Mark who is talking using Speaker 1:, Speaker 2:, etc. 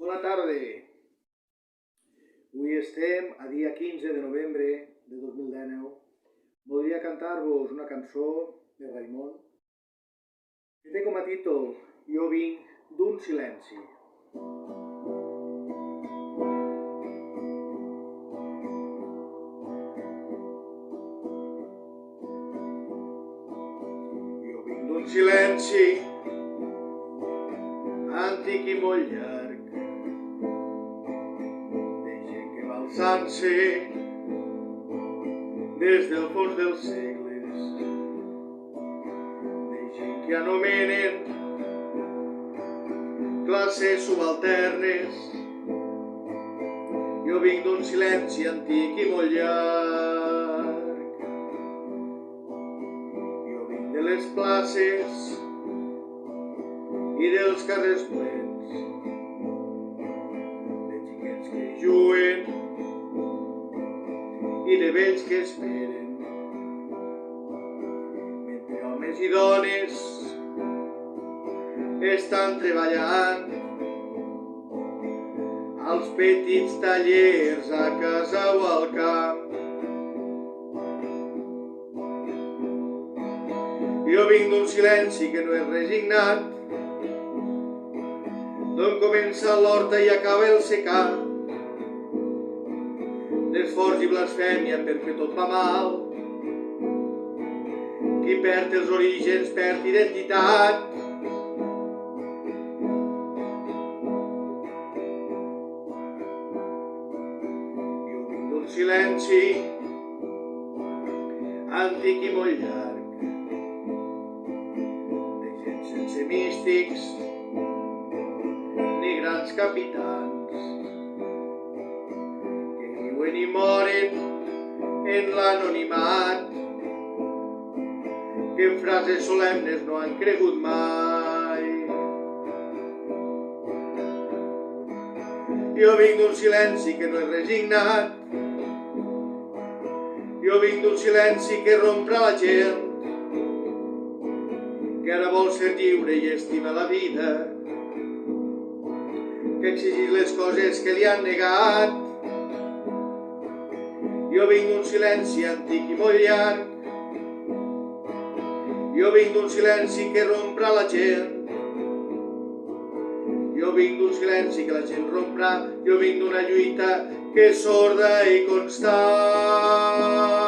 Speaker 1: Bona tarda. Avui estem a dia 15 de novembre de 2019. Voldria cantar-vos una cançó de Raimon que té com a títol Jo vinc d'un silenci. Jo vinc d'un silenci antic i molt llarg, de gent que va alçant-se des del fons dels segles, de gent que anomenen classes subalternes. Jo vinc d'un silenci antic i molt llarg. Jo vinc de les places i dels carrers plens, de xiquets que juguen i de vells que esperen, mentre homes i dones estan treballant als petits tallers a casa o al camp. Jo vinc d'un silenci que no és resignat, d'on comença l'horta i acaba el secà, d'esforç i blasfèmia perquè tot va mal. Qui perd els orígens perd identitat. Jo vinc d'un silenci antic i molt llarg, de gent sense místics ni grans capitans, que viuen i moren en l'anonimat, que en frases solemnes no han cregut mai. Jo vinc d'un silenci que no és resignat, jo vinc d'un silenci que rompre la gent, que ara vol ser lliure i estima la vida, que exigís les coses que li han negat. Jo vinc d'un silenci antic i molt llarg, jo vinc d'un silenci que romprà la gent, jo vinc d'un silenci que la gent romprà, jo vinc d'una lluita que és sorda i constant.